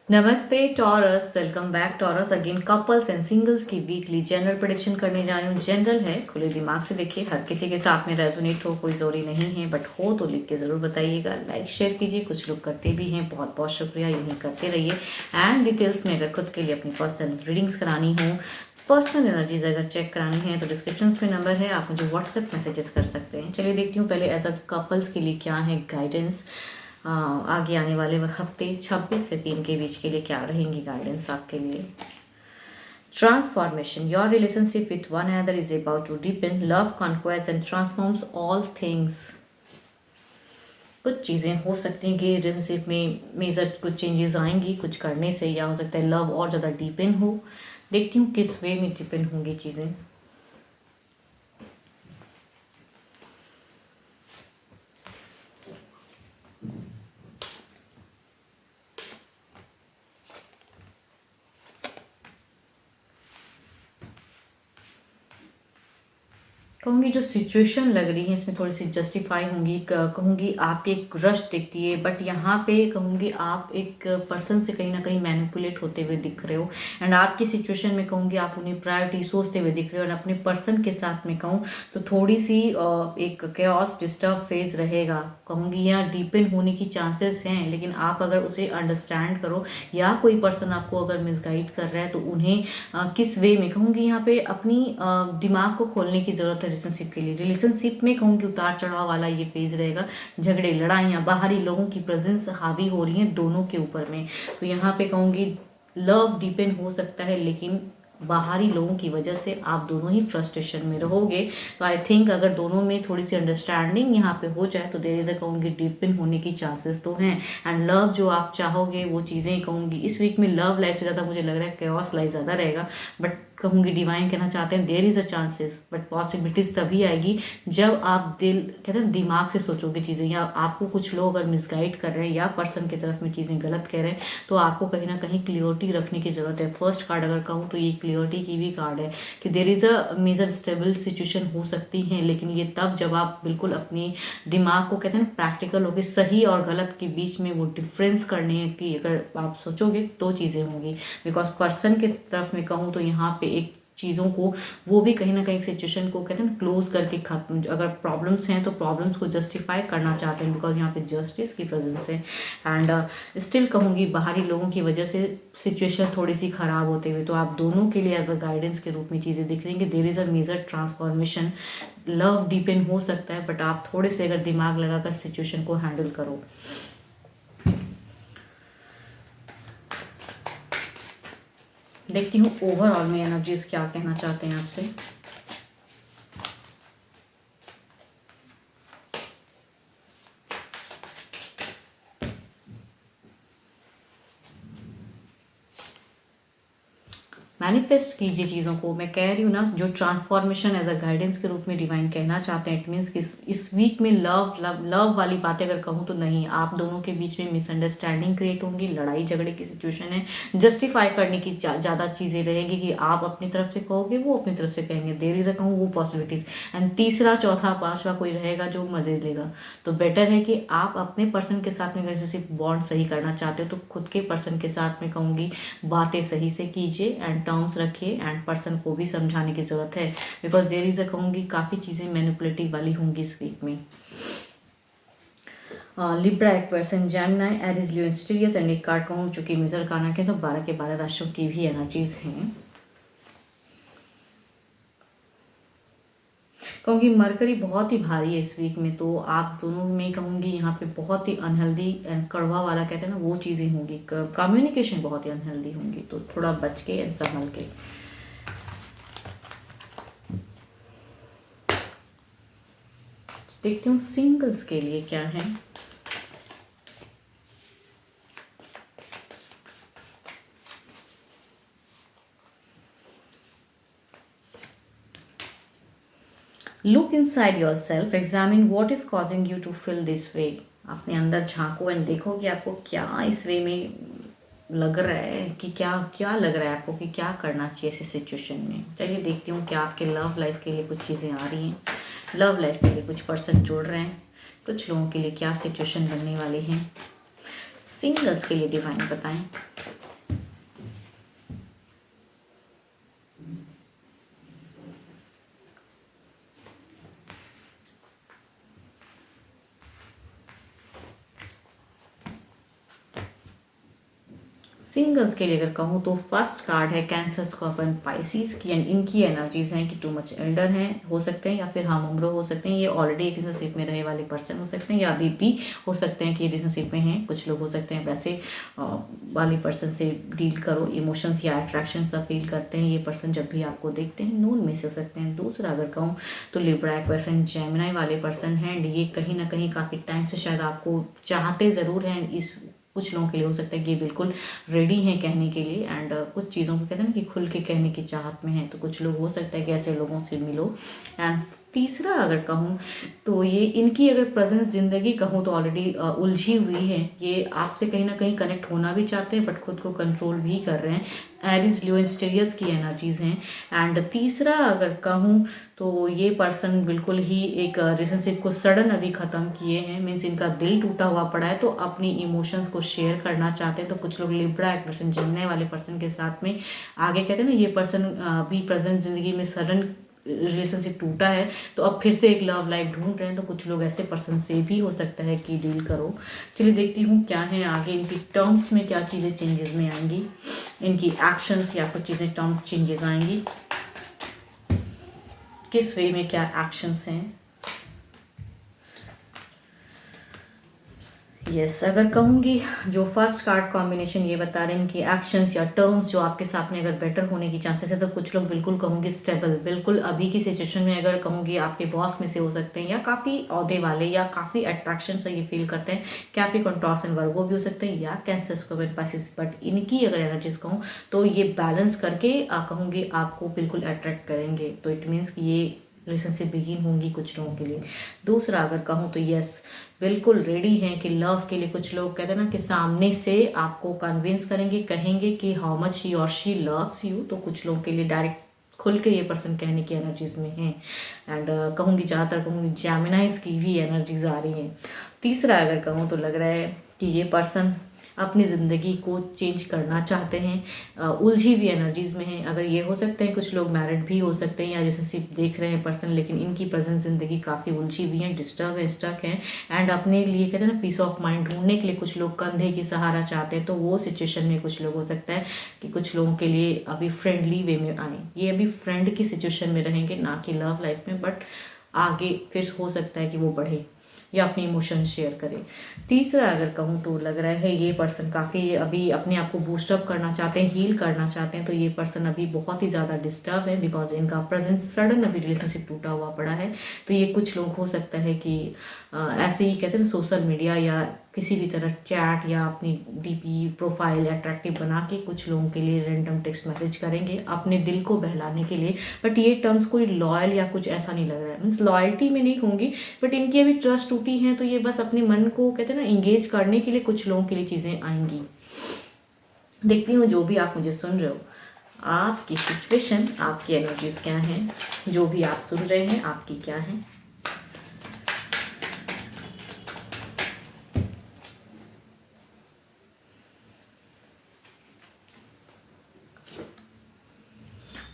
नमस्ते taurus, welcome back taurus again. Couples and singles की weekly general prediction करने जा रही हूँ। जनरल है, खुले दिमाग से देखिए, हर किसी के साथ में रेजोनेट हो, कोई जोरी नहीं है, बट हो तो लिख के ज़रूर बताइएगा, लाइक शेयर कीजिए। कुछ लोग करते भी हैं, बहुत बहुत शुक्रिया, यूँ करते रहिए। एंड डिटेल्स में अगर खुद के लिए अपनी पर्सनल रीडिंग्स करानी हो, पर्सनल एनर्जीज अगर चेक करानी है तो डिस्क्रिप्शन में नंबर है, आप मुझे व्हाट्सएप मैसेजेस कर सकते हैं। चलिए देखती हूँ पहले एज अ कपल्स के लिए क्या है गाइडेंस। आगे आने वाले हफ्ते 26 से 3 के बीच के लिए क्या रहेंगी गाइडेंस आपके लिए। Transformation, your relationship with one another is about to deepen, love conquest and transforms all things. कुछ चीज़ें हो सकती हैं कि रिलेशनशिप में मेजर कुछ चेंजेस आएंगी कुछ करने से, या हो सकता है लव और ज़्यादा डीपन हो। देखती हूँ किस वे में डीपन होंगी चीज़ें। कहूँगी जो सिचुएशन लग रही है इसमें थोड़ी सी जस्टिफाई होंगी। कहूँगी आप एक रश दिखती है, बट यहाँ पे कहूँगी आप एक पर्सन से कहीं ना कहीं मैनिपुलेट होते हुए दिख रहे हो। एंड आपकी सिचुएशन में कहूँगी आप उन्हें प्रायोरिटी सोचते हुए दिख रहे हो। और अपने पर्सन के साथ में कहूँ तो थोड़ी सी एक कैओस डिस्टर्ब फेज रहेगा। कहूँगी यहाँ डीपन होने की चांसेस हैं, लेकिन आप अगर उसे अंडरस्टैंड करो, या कोई पर्सन आपको अगर मिसगाइड कर रहा है तो उन्हें किस वे में कहूँगी यहाँ पे अपनी दिमाग को खोलने की ज़रूरत है रिलेशनशिप के लिए। रिलेशनशिप में कहूँगी उतार चढ़ाव वाला ये फेज रहेगा। झगड़े, लड़ाइयाँ, बाहरी लोगों की प्रेजेंस हावी हो रही हैं दोनों के ऊपर में। तो यहाँ पे कहूँगी लव डिपेंड हो सकता है, लेकिन बाहरी लोगों की वजह से आप दोनों ही फ्रस्ट्रेशन में रहोगे। तो आई थिंक अगर दोनों में थोड़ी सी अंडरस्टैंडिंग यहाँ पे हो जाए तो देयर इज अ कहूँगी डीपन होने की चांसेस तो हैं। एंड लव जो आप चाहोगे वो चीज़ें कहूँगी इस वीक में लव लाइफ से ज़्यादा मुझे लग रहा है कैओस लाइफ ज़्यादा रहेगा। बट कहूँगी डिवाइन कहना चाहते हैं there is a chances, but possibilities तभी आएगी जब आप कहते हैं दिमाग से सोचोगे चीज़ें। या आपको कुछ लोग अगर मिसगाइड कर रहे हैं या पर्सन की तरफ में चीज़ें गलत कह रहे हैं तो आपको कहीं ना कहीं क्लियरिटी रखने की ज़रूरत है। फर्स्ट कार्ड अगर कहूँ तो ये क्लियरिटी की भी कार्ड है कि there is a major stable situation हो सकती है, लेकिन ये तब जब आप बिल्कुल अपनी दिमाग को कहते हैं प्रैक्टिकल होकर सही और गलत के बीच में वो डिफरेंस करने की अगर आप सोचोगे तो चीज़ें होंगी। बिकॉज पर्सन की तरफ में कहूँ तो यहाँ पे एक चीज़ों को वो भी कहीं ना कहीं सिचुएशन को कहते हैं ना क्लोज करके खत्म, अगर प्रॉब्लम्स हैं तो प्रॉब्लम्स को जस्टिफाई करना चाहते हैं, बिकॉज यहाँ पे जस्टिस की प्रेजेंस है। एंड स्टिल कहूँगी बाहरी लोगों की वजह से सिचुएशन थोड़ी सी खराब होते हुए तो आप दोनों के लिए एज अ गाइडेंस के रूप में चीज़ें दिख रही हैं कि there is a major transformation. Love deepen हो सकता है, बट आप थोड़े से अगर दिमाग लगाकर सिचुएशन को हैंडल करो। देखती हूँ ओवरऑल में एनर्जीज क्या कहना चाहते हैं आपसे। मैनिफेस्ट कीजिए चीज़ों को। मैं कह रही हूँ ना जो ट्रांसफॉर्मेशन एज अ गाइडेंस के रूप में डिवाइन कहना चाहते हैं, इट मीन्स कि इस वीक में लव लव लव वाली बातें अगर कहूँ तो नहीं, आप दोनों के बीच में मिसअंडरस्टैंडिंग क्रिएट होंगी, लड़ाई झगड़े की सिचुएशन है, जस्टिफाई करने की ज़्यादा चीज़ें रहेगी कि आप अपनी तरफ से कहोगे वो अपनी तरफ से कहेंगे, देर इज़ अ कहूँ वो पॉसिबिलिटीज़। एंड तीसरा चौथा पांचवा कोई रहेगा जो मज़े लेगा। तो बेटर है कि आप अपने पर्सन के साथ में रिलेशनशिप बॉन्ड सही करना चाहते हो तो खुद के पर्सन के साथ में कहूँगी बातें सही से कीजिए एंड टर्म्स रखिए एंड पर्सन को भी समझाने की ज़रूरत है, बिकॉज देर इज़ अ कहूँगी काफ़ी चीज़ें मैनिपुलेटिव वाली होंगी इस वीक में। Libra, Aquarius and Gemini, Aries, Leo, mysterious and एक कार्ड कहूँ चूँकि मेजर करना के तो 12 के 12 राशियों की भी एनर्जीज हैं। कहूँगी मरकरी बहुत ही भारी है इस वीक में, तो आप दोनों में कहूँगी यहाँ पे बहुत ही अनहेल्दी एंड कड़वा वाला कहते हैं ना वो चीज़ें होंगी। कम्युनिकेशन बहुत ही अनहेल्दी होंगी, तो थोड़ा बच के एंड संभल के। देखती हूँ सिंगल्स के लिए क्या है। Look inside yourself, examine what is causing you to feel this way. अपने अंदर झांको एंड देखो कि आपको क्या इस वे में लग रहा है, कि क्या क्या लग रहा है आपको कि क्या करना चाहिए ऐसी सिचुएशन में। चलिए देखती हूँ कि आपके लव लाइफ के लिए कुछ चीज़ें आ रही हैं, लव लाइफ के लिए कुछ पर्सन जुड़ रहे हैं, कुछ लोगों के लिए क्या सिचुएशन बनने वाली है। सिंगल्स के लिए डिवाइन बताएं। सिंगल्स के लिए अगर कहूँ तो फर्स्ट कार्ड है कैंसर, स्कॉर्पियो एंड पाइसिस की, एंड इनकी एनर्जीज हैं कि टू मच एल्डर हैं हो सकते हैं, या फिर हम उम्र हो सकते हैं, ये ऑलरेडी एक रिलेशनशिप में रहे वाले पर्सन हो सकते हैं, या अभी भी हो सकते हैं कि रिलेशनशिप में हैं। कुछ लोग हो सकते हैं वैसे वाले पर्सन से डील करो, इमोशंस या अट्रैक्शन सा फील करते हैं ये पर्सन जब भी आपको देखते हैं, नून में से हो सकते हैं। दूसरा अगर कहूँ तो लिब्रा पर्सन, जेमिनी वाले पर्सन हैं, एंड ये कहीं ना कहीं काफ़ी टाइम से शायद आपको चाहते ज़रूर हैं। इस कुछ लोगों के लिए हो सकता है कि ये बिल्कुल रेडी हैं कहने के लिए, एंड कुछ चीज़ों को कहते हैं ना कि खुल के कहने की चाहत में है, तो कुछ लोग हो सकता है कि ऐसे लोगों से मिलो। एंड तीसरा अगर कहूँ तो ये इनकी अगर प्रेजेंस ज़िंदगी कहूँ तो ऑलरेडी उलझी हुई है, ये आपसे कहीं ना कहीं कनेक्ट होना भी चाहते हैं बट खुद को कंट्रोल भी कर रहे हैं। एरिस, लियो, स्टेरियस की एनर्जीज हैं। एंड तीसरा अगर कहूँ तो ये पर्सन बिल्कुल ही एक रिलेशनशिप को सडन अभी ख़त्म किए हैं, मीन्स इनका दिल टूटा हुआ पड़ा है, तो अपनी इमोशंस को शेयर करना चाहते हैं। तो कुछ लोग लिब्रा एक पर्सन, जेमिनी वाले पर्सन के साथ में आगे कहते हैं ना ये पर्सन अभी प्रेजेंट ज़िंदगी में सडन रिलेशनशिप टूटा है तो अब फिर से एक लव लाइफ ढूंढ रहे हैं, तो कुछ लोग ऐसे पर्सन से भी हो सकता है कि डील करो। चलिए देखती हूँ क्या है आगे, इनकी टर्म्स में क्या चीज़ें चेंजेस में आएंगी, इनकी एक्शंस या कुछ चीज़ें टर्म्स चेंजेस आएंगी, किस वे में क्या एक्शंस हैं। यस अगर कहूँगी जो फर्स्ट कार्ड कॉम्बिनेशन ये बता रहे हैं इनकी एक्शंस या टर्म्स जो आपके सामने अगर बेटर होने की चांसेस है, तो कुछ लोग बिल्कुल कहूँगी स्टेबल, बिल्कुल अभी की सिचुएशन में अगर कहूँगी आपके बॉस में से हो सकते हैं, या काफ़ी औहदे वाले, या काफ़ी अट्रैक्शन से ये फील करते हैं, कैप्रिकॉर्न, टॉरस एंड वर्गो भी हो सकते हैं, या cancer, Scorpio and Pisces. But इनकी अगर एनर्जीज कहूँ तो ये बैलेंस करके कहूँगी आपको बिल्कुल अट्रैक्ट करेंगे, तो इट मीन्स कि ये रिलेशनशिप बिगिन होंगी कुछ लोगों के लिए। दूसरा अगर कहूँ तो यस बिल्कुल रेडी हैं कि लव के लिए। कुछ लोग कहते हैं ना कि सामने से आपको कन्विंस करेंगे, कहेंगे कि हाउ मच ही और शी लव्स यू, तो कुछ लोगों के लिए डायरेक्ट खुल के ये पर्सन कहने की एनर्जीज में हैं। एंड कहूँगी ज़्यादातर कहूँगी जेमिनाइज की भी एनर्जीज आ रही हैं। तीसरा अगर कहूँ तो लग रहा है कि ये पर्सन अपनी ज़िंदगी को चेंज करना चाहते हैं, उलझी हुई एनर्जीज़ में हैं। अगर ये हो सकते हैं कुछ लोग मैरिड भी हो सकते हैं या रिलेशनशिप देख रहे हैं पर्सन, लेकिन इनकी प्रेजेंट ज़िंदगी काफ़ी उलझी हुई है, डिस्टर्ब है, स्टक है, एंड अपने लिए कहते हैं ना पीस ऑफ माइंड ढूंढने के लिए कुछ लोग कंधे की सहारा चाहते हैं। तो वो सिचुएशन में कुछ लोग हो सकता है कि कुछ लोगों के लिए अभी फ्रेंडली वे में आए, ये अभी फ्रेंड की सिचुएशन में रहेंगे, ना कि लव लाइफ में, बट आगे फिर हो सकता है कि वो बढ़े या अपने इमोशन शेयर करें। तीसरा अगर कहूँ तो लग रहा है ये पर्सन काफ़ी अभी अपने आप को बूस्टअप करना चाहते हैं, हील करना चाहते हैं, तो ये पर्सन अभी बहुत ही ज़्यादा डिस्टर्ब है, बिकॉज इनका प्रेजेंट सडन अभी रिलेशनशिप टूटा हुआ पड़ा है। तो ये कुछ लोग हो सकता है कि ऐसे ही कहते हैं ना सोशल मीडिया या किसी भी तरह चैट या अपनी डीपी प्रोफाइल अट्रैक्टिव बना के कुछ लोगों के लिए रैंडम टेक्स्ट मैसेज करेंगे अपने दिल को बहलाने के लिए। बट ये टर्म्स कोई लॉयल या कुछ ऐसा नहीं लग रहा है, मीन्स लॉयल्टी में नहीं कहूँगी, बट इनकी अभी ट्रस्ट टूटी है, तो ये बस अपने मन को कहते हैं ना इंगेज करने के लिए कुछ लोगों के लिए चीज़ें आएंगी। देखती हूँ जो भी आप मुझे सुन रहे हो, आपकी सिचुएशन, आपकी एनर्जीज क्या हैं, जो भी आप सुन रहे हैं आपकी क्या है।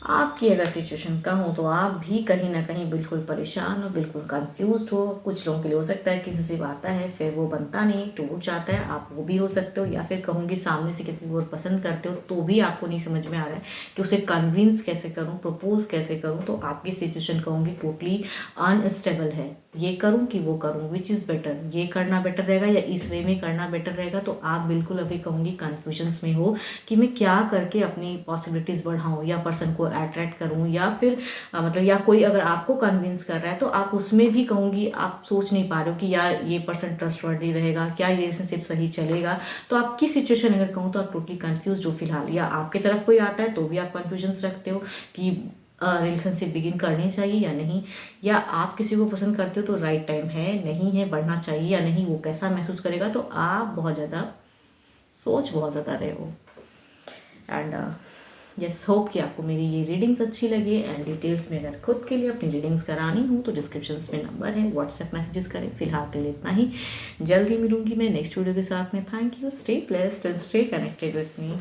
आपकी अगर सिचुएशन का हो तो आप भी कहीं ना कहीं बिल्कुल परेशान हो, बिल्कुल कंफ्यूज्ड हो। कुछ लोगों के लिए हो सकता है कि नसीब आता है फिर वो बनता नहीं, टूट जाता है, आप वो भी हो सकते हो। या फिर कहूँगी सामने से किसी को और पसंद करते हो तो भी आपको नहीं समझ में आ रहा है कि उसे कन्विंस कैसे करूँ, प्रपोज कैसे करूँ। तो आपकी सिचुएशन कहूँगी टोटली अनस्टेबल है, ये करूँ कि वो करूँ, विच इज़ बेटर, ये करना बेटर रहेगा या इस वे में करना बेटर रहेगा। तो आप बिल्कुल अभी कहूँगी कन्फ्यूजन्स में हो कि मैं क्या करके अपनी पॉसिबिलिटीज़ बढ़ाऊँ, या पर्सन को अट्रैक्ट करूँ, या फिर मतलब या कोई अगर आपको कन्विंस कर रहा है तो आप उसमें भी कहूँगी आप सोच नहीं पा रहे हो कि या ये पर्सन ट्रस्टवर्दी रहेगा, क्या ये रिलेशनशिप सही चलेगा। तो आपकी सिचुएशन अगर कहूँ तो आप टोटली कन्फ्यूज हो फिलहाल, या आपकी तरफ कोई आता है तो भी आप कन्फ्यूजन्स रखते हो कि रिलेशनशिप बिगिन करनी चाहिए या नहीं, या आप किसी को पसंद करते हो तो राइट टाइम है नहीं है, बढ़ना चाहिए या नहीं, वो कैसा महसूस करेगा। तो आप बहुत ज़्यादा बहुत ज़्यादा रहे हो। एंड यस होप कि आपको मेरी ये रीडिंग्स अच्छी लगे। एंड डिटेल्स में अगर खुद के लिए अपनी रीडिंग्स करानी हो तो डिस्क्रिप्शंस में नंबर है, व्हाट्सएप मैसेजेस करें। फिलहाल के लिए इतना ही, जल्दी मिलूंगी मैं नेक्स्ट वीडियो के साथ में। Thank you, stay blessed and stay connected with me.